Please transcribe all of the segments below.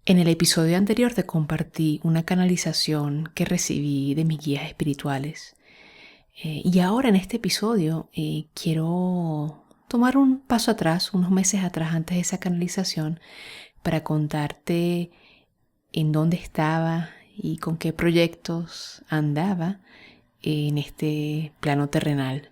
En el episodio anterior te compartí una canalización que recibí de mis guías espirituales. Y ahora en este episodio quiero tomar un paso atrás, unos meses atrás antes de esa canalización, para contarte en dónde estaba y con qué proyectos andaba en este plano terrenal.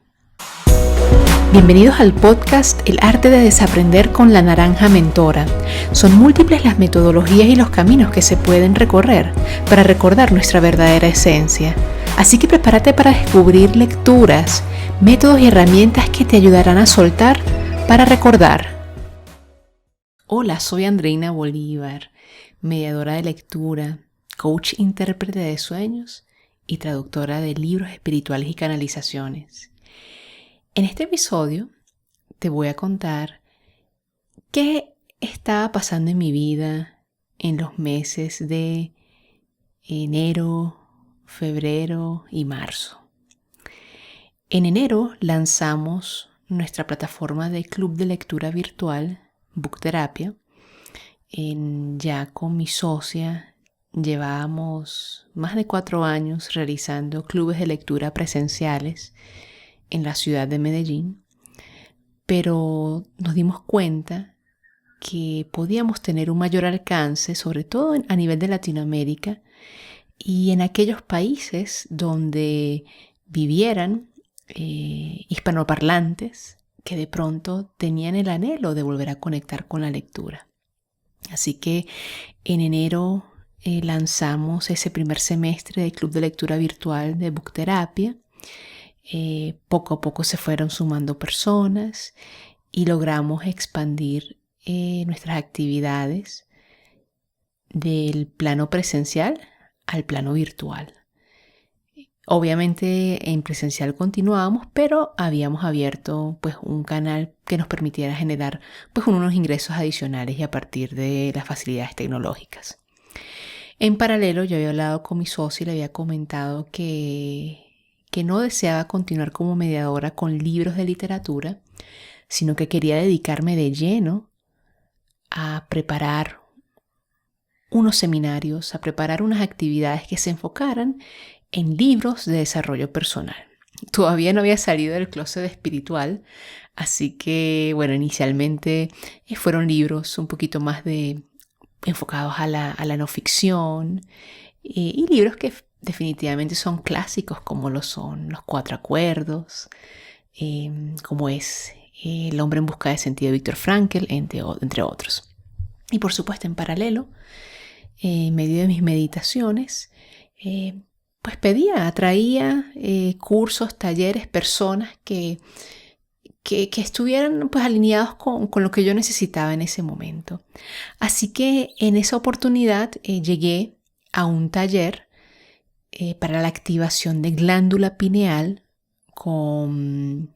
Bienvenidos al podcast El arte de desaprender con la naranja mentora. Son múltiples las metodologías y los caminos que se pueden recorrer para recordar nuestra verdadera esencia. Así que prepárate para descubrir lecturas, métodos y herramientas que te ayudarán a soltar para recordar. Hola, soy Andreina Bolívar, mediadora de lectura, coach intérprete de sueños y traductora de libros espirituales y canalizaciones. En este episodio te voy a contar qué estaba pasando en mi vida en los meses de enero, febrero y marzo. En enero lanzamos nuestra plataforma de club de lectura virtual, Bookterapia. Ya con mi socia llevábamos más de 4 años realizando clubes de lectura presenciales en la ciudad de Medellín, pero nos dimos cuenta que podíamos tener un mayor alcance, sobre todo a nivel de Latinoamérica y en aquellos países donde vivieran hispanoparlantes que de pronto tenían el anhelo de volver a conectar con la lectura. Así que en enero lanzamos ese primer semestre del Club de Lectura Virtual de Bookterapia. Poco a poco se fueron sumando personas y logramos expandir nuestras actividades del plano presencial al plano virtual. Obviamente en presencial continuábamos, pero habíamos abierto un canal que nos permitiera generar unos ingresos adicionales y a partir de las facilidades tecnológicas. En paralelo, yo había hablado con mi socio y le había comentado que no deseaba continuar como mediadora con libros de literatura, sino que quería dedicarme de lleno a preparar unos seminarios, a preparar unas actividades que se enfocaran en libros de desarrollo personal. Todavía no había salido del closet espiritual, así que inicialmente fueron libros un poquito más enfocados a la no ficción y libros que definitivamente son clásicos como lo son Los Cuatro Acuerdos, como es El hombre en busca de sentido de Viktor Frankl, entre otros. Y por supuesto en paralelo, en medio de mis meditaciones, atraía cursos, talleres, personas que estuvieran alineados con lo que yo necesitaba en ese momento. Así que en esa oportunidad llegué a un taller para la activación de glándula pineal con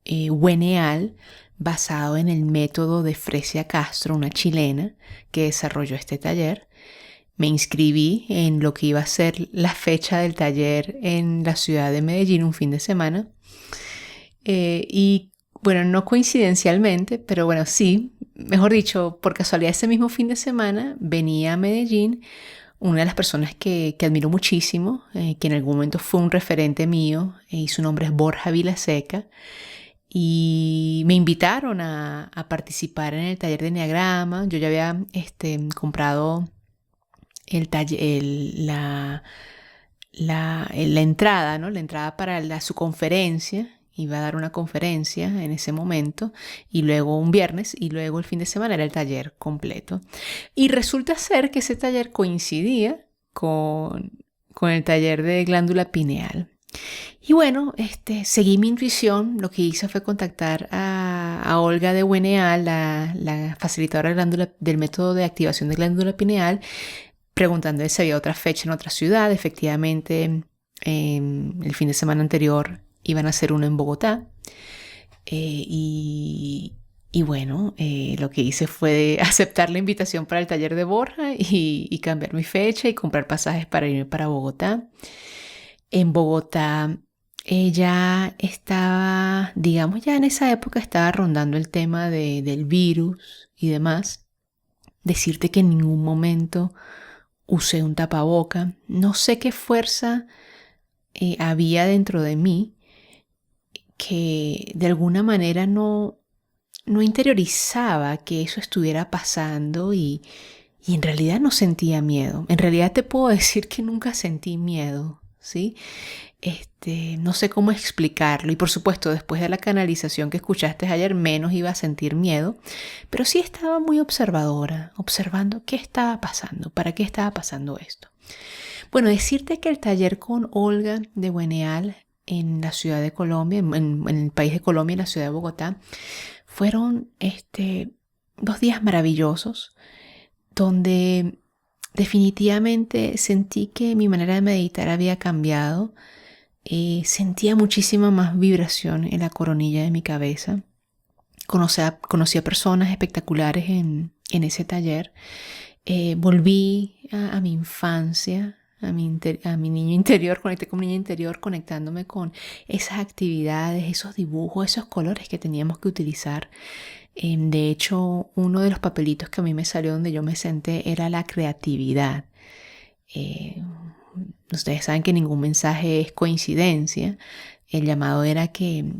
Weneal, basado en el método de Fresia Castro, una chilena que desarrolló este taller. Me inscribí en lo que iba a ser la fecha del taller en la ciudad de Medellín un fin de semana. No coincidencialmente, pero sí, mejor dicho, por casualidad ese mismo fin de semana venía a Medellín una de las personas que admiro muchísimo, que en algún momento fue un referente mío, y su nombre es Borja Vilaseca, y me invitaron a participar en el taller de Enneagrama. Yo ya había comprado la entrada, ¿no? La entrada para su conferencia. Iba a dar una conferencia en ese momento y luego un viernes y luego el fin de semana era el taller completo. Y resulta ser que ese taller coincidía con el taller de glándula pineal. Y seguí mi intuición. Lo que hice fue contactar a Olga de Weneal, la facilitadora del método de activación de glándula pineal, preguntando si había otra fecha en otra ciudad. Efectivamente, el fin de semana anterior iban a hacer uno en Bogotá. Lo que hice fue aceptar la invitación para el taller de Borja y cambiar mi fecha y comprar pasajes para irme para Bogotá. En Bogotá ella estaba, ya en esa época estaba rondando el tema del virus y demás. decirte que en ningún momento usé un tapaboca. No sé qué fuerza había dentro de mí que de alguna manera no interiorizaba que eso estuviera pasando y en realidad no sentía miedo. En realidad te puedo decir que nunca sentí miedo, ¿sí? No sé cómo explicarlo y por supuesto después de la canalización que escuchaste ayer menos iba a sentir miedo, pero sí estaba muy observadora, observando qué estaba pasando, para qué estaba pasando esto. Bueno, decirte que el taller con Olga de Bueneal en la ciudad de Colombia, en el país de Colombia, en la ciudad de Bogotá, fueron 2 días maravillosos donde definitivamente sentí que mi manera de meditar había cambiado. Sentía muchísima más vibración en la coronilla de mi cabeza. Conocí a personas espectaculares en ese taller. Volví a mi infancia, a mi niño interior, conecté con mi niño interior, conectándome con esas actividades, esos dibujos, esos colores que teníamos que utilizar. De hecho, uno de los papelitos que a mí me salió donde yo me senté era la creatividad. Ustedes saben que ningún mensaje es coincidencia. El llamado era que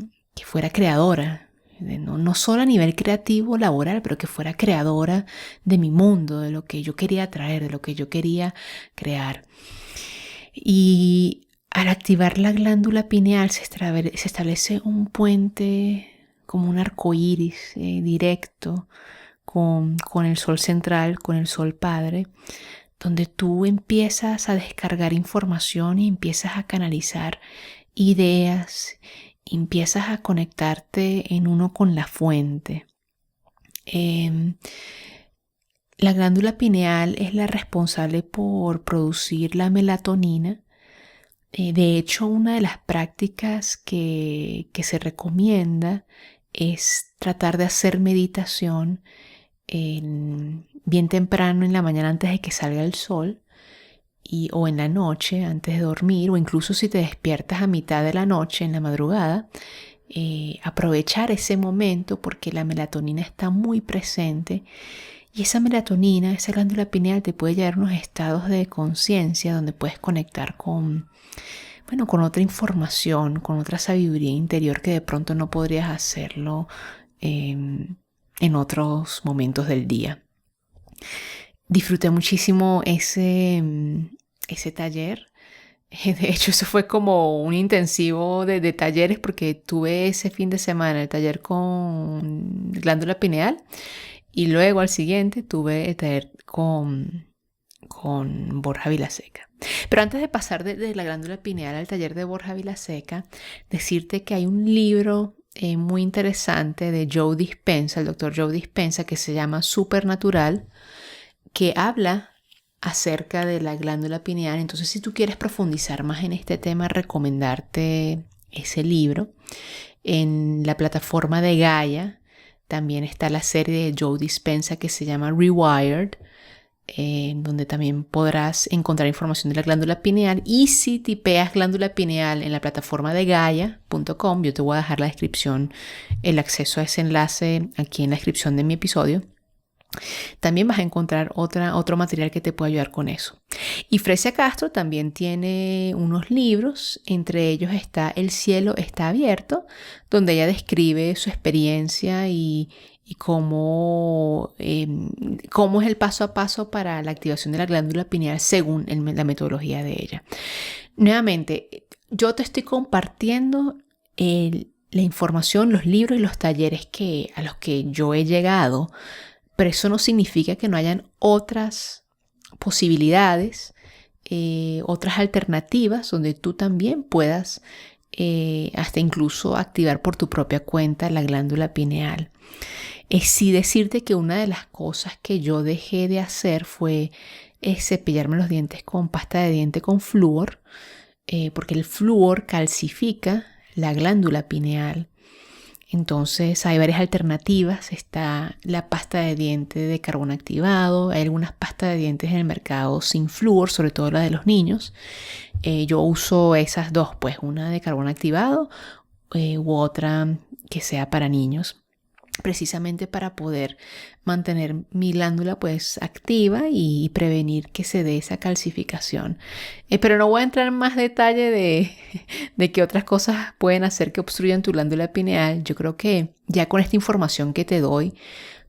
fuera creadora, no solo a nivel creativo, laboral, pero que fuera creadora de mi mundo, de lo que yo quería traer, de lo que yo quería crear. Y al activar la glándula pineal se establece un puente como un arco iris directo con el sol central, con el sol padre, donde tú empiezas a descargar información y empiezas a canalizar ideas, empiezas a conectarte en uno con la fuente. La glándula pineal es la responsable por producir la melatonina. De hecho, una de las prácticas que se recomienda es tratar de hacer meditación bien temprano en la mañana antes de que salga el sol o en la noche antes de dormir, o incluso si te despiertas a mitad de la noche en la madrugada, aprovechar ese momento porque la melatonina está muy presente y esa melatonina, esa glándula pineal te puede llevar a unos estados de conciencia donde puedes conectar con otra información, con otra sabiduría interior que de pronto no podrías hacerlo en otros momentos del día. Disfruté muchísimo ese taller. De hecho, eso fue como un intensivo de talleres porque tuve ese fin de semana el taller con glándula pineal y luego al siguiente tuve el taller con Borja Vilaseca. Pero antes de pasar de la glándula pineal al taller de Borja Vilaseca, decirte que hay un libro muy interesante de Joe Dispenza, el doctor Joe Dispenza, que se llama Supernatural, que habla acerca de la glándula pineal. Entonces, si tú quieres profundizar más en este tema, recomendarte ese libro. En la plataforma de Gaia también está la serie de Joe Dispenza que se llama Rewired, donde también podrás encontrar información de la glándula pineal. Y si tipeas glándula pineal en la plataforma de gaia.com, yo te voy a dejar la descripción, el acceso a ese enlace aquí en la descripción de mi episodio. También vas a encontrar otro material que te puede ayudar con eso. Y Fresia Castro también tiene unos libros, entre ellos está El cielo está abierto, donde ella describe su experiencia y cómo es el paso a paso para la activación de la glándula pineal según la metodología de ella. Nuevamente, yo te estoy compartiendo la información, los libros y los talleres a los que yo he llegado, pero eso no significa que no hayan otras posibilidades, otras alternativas donde tú también puedas hasta incluso activar por tu propia cuenta la glándula pineal. Sí decirte que una de las cosas que yo dejé de hacer fue cepillarme los dientes con pasta de diente con flúor, porque el flúor calcifica la glándula pineal. Entonces hay varias alternativas. Está la pasta de diente de carbón activado. Hay algunas pastas de dientes en el mercado sin flúor, sobre todo la de los niños. Yo uso esas dos, pues una de carbón activado u otra que sea para niños, precisamente para poder mantener mi glándula pues activa y prevenir que se dé esa calcificación. Pero no voy a entrar en más detalle de qué otras cosas pueden hacer que obstruyan tu glándula pineal. Yo creo que ya con esta información que te doy,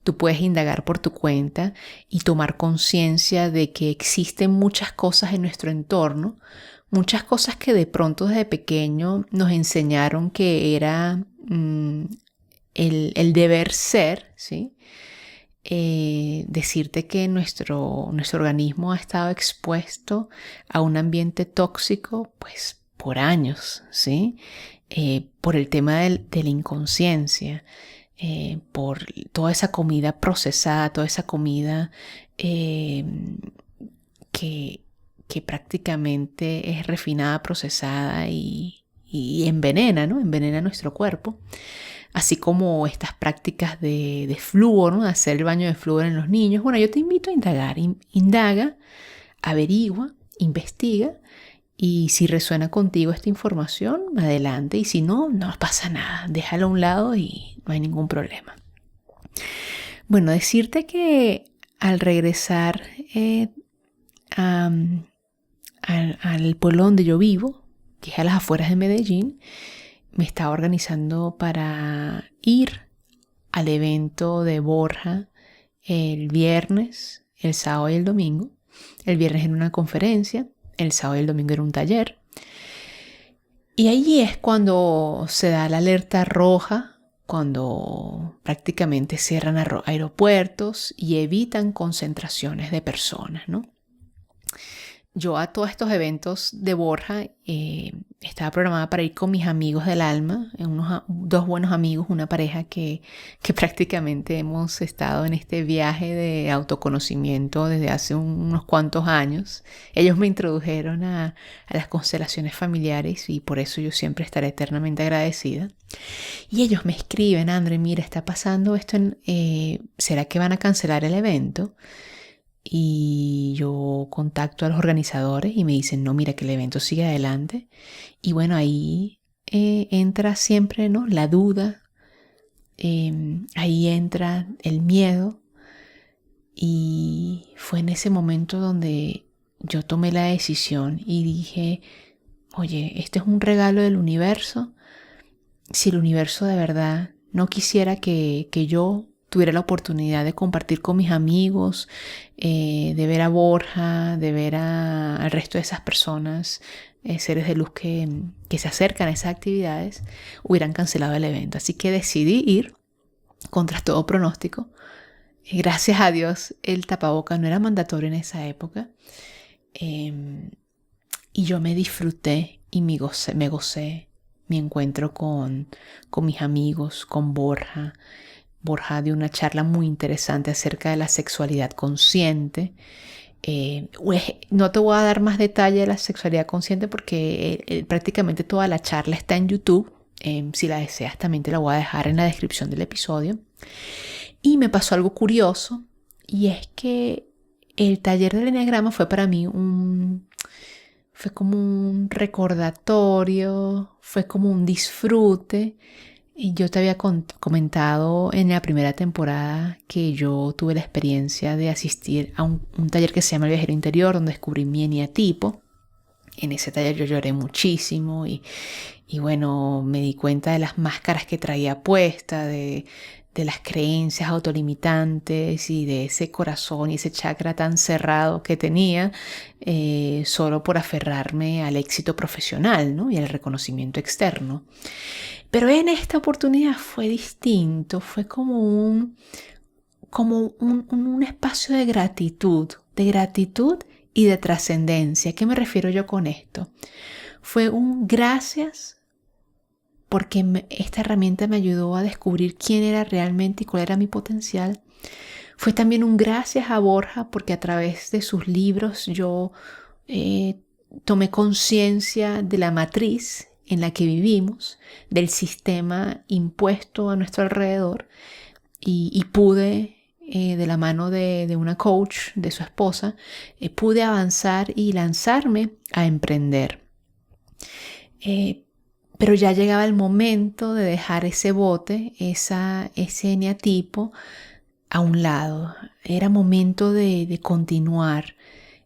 tú puedes indagar por tu cuenta y tomar conciencia de que existen muchas cosas en nuestro entorno, muchas cosas que de pronto desde pequeño nos enseñaron que era el deber ser, ¿sí? Decirte que nuestro organismo ha estado expuesto a un ambiente tóxico, pues por años, ¿sí? Por el tema de la inconsciencia, por toda esa comida procesada, toda esa comida que, que prácticamente es refinada, procesada y envenena, ¿no? Envenena nuestro cuerpo. Así como estas prácticas de flúor, ¿no? De hacer el baño de flúor en los niños. Bueno, yo te invito a indagar. Indaga, averigua, investiga. Y si resuena contigo esta información, adelante. Y si no, no pasa nada. Déjalo a un lado y no hay ningún problema. Bueno, decirte que al regresar al pueblo donde yo vivo, que es a las afueras de Medellín, me estaba organizando para ir al evento de Borja el viernes, el sábado y el domingo. El viernes era una conferencia, el sábado y el domingo era un taller. Y allí es cuando se da la alerta roja, cuando prácticamente cierran aeropuertos y evitan concentraciones de personas, ¿no? Yo a todos estos eventos de Borja estaba programada para ir con mis amigos del alma, dos buenos amigos, una pareja que prácticamente hemos estado en este viaje de autoconocimiento desde hace unos cuantos años. Ellos me introdujeron a las constelaciones familiares y por eso yo siempre estaré eternamente agradecida. Y ellos me escriben: André, mira, está pasando esto, ¿será que van a cancelar el evento? Y yo contacto a los organizadores y me dicen: no, mira, que el evento sigue adelante. Y bueno, ahí entra siempre, ¿no?, la duda, ahí entra el miedo. Y fue en ese momento donde yo tomé la decisión y dije: oye, este es un regalo del universo. Si el universo de verdad no quisiera que yo tuviera la oportunidad de compartir con mis amigos, de ver a Borja, de ver al resto de esas personas, seres de luz que se acercan a esas actividades, hubieran cancelado el evento. Así que decidí ir contra todo pronóstico. Gracias a Dios el tapaboca no era mandatorio en esa época. Y yo me disfruté y me gocé mi encuentro con mis amigos, con Borja. Borja dio una charla muy interesante acerca de la sexualidad consciente. No te voy a dar más detalle de la sexualidad consciente porque prácticamente toda la charla está en YouTube. Si la deseas, también te la voy a dejar en la descripción del episodio. Y me pasó algo curioso, y es que el taller del Eneagrama fue para mí fue como un recordatorio, fue como un disfrute. Y yo te había comentado en la primera temporada que yo tuve la experiencia de asistir a un taller que se llama El Viajero Interior, donde descubrí mi eneatipo. En ese taller yo lloré muchísimo y bueno, me di cuenta de las máscaras que traía puesta, de las creencias autolimitantes y de ese corazón y ese chakra tan cerrado que tenía solo por aferrarme al éxito profesional, ¿no?, y al reconocimiento externo. Pero en esta oportunidad fue distinto, fue como un espacio de gratitud y de trascendencia. ¿A qué me refiero yo con esto? Fue un gracias porque esta herramienta me ayudó a descubrir quién era realmente y cuál era mi potencial. Fue también un gracias a Borja porque a través de sus libros yo tomé conciencia de la matriz en la que vivimos, del sistema impuesto a nuestro alrededor, y pude, de la mano de una coach, de su esposa, pude avanzar y lanzarme a emprender. Pero ya llegaba el momento de dejar ese bote, ese eneatipo, a un lado, era momento de continuar,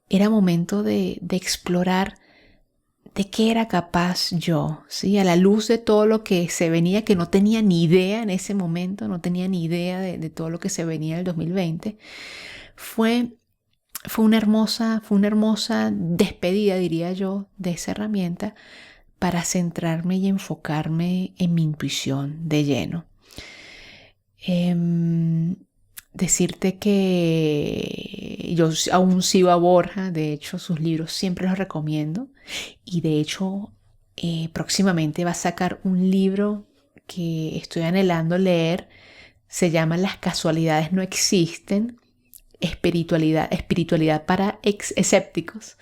era momento de explorar de qué era capaz yo, ¿sí? A la luz de todo lo que se venía, que no tenía ni idea en ese momento, no tenía ni idea de todo lo que se venía en el 2020, fue una hermosa despedida, diría yo, de esa herramienta para centrarme y enfocarme en mi intuición de lleno. Decirte que yo aún sigo a Borja, de hecho sus libros siempre los recomiendo y de hecho próximamente va a sacar un libro que estoy anhelando leer, se llama Las casualidades no existen, espiritualidad para escépticos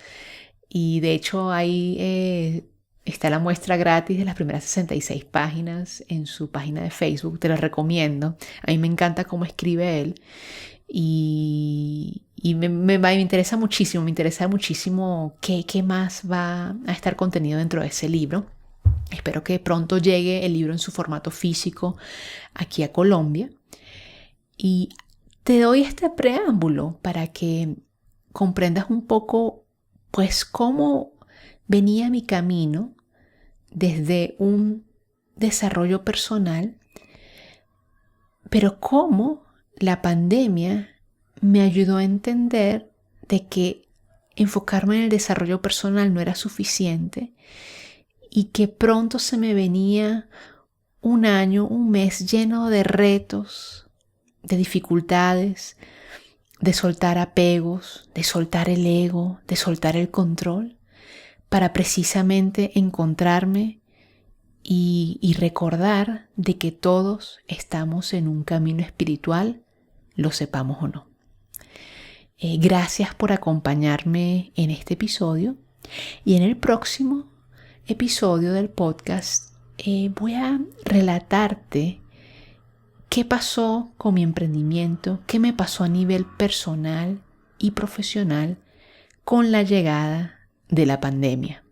y de hecho ahí está la muestra gratis de las primeras 66 páginas en su página de Facebook, te lo recomiendo. A mí me encanta cómo escribe él y me interesa muchísimo qué más va a estar contenido dentro de ese libro. Espero que pronto llegue el libro en su formato físico aquí a Colombia. Y te doy este preámbulo para que comprendas un poco, pues, cómo venía mi camino desde un desarrollo personal, pero cómo la pandemia me ayudó a entender de que enfocarme en el desarrollo personal no era suficiente y que pronto se me venía un año, un mes lleno de retos, de dificultades, de soltar apegos, de soltar el ego, de soltar el control, para precisamente encontrarme y recordar de que todos estamos en un camino espiritual, lo sepamos o no. Gracias por acompañarme en este episodio y en el próximo episodio del podcast voy a relatarte qué pasó con mi emprendimiento, qué me pasó a nivel personal y profesional con la llegada de la pandemia.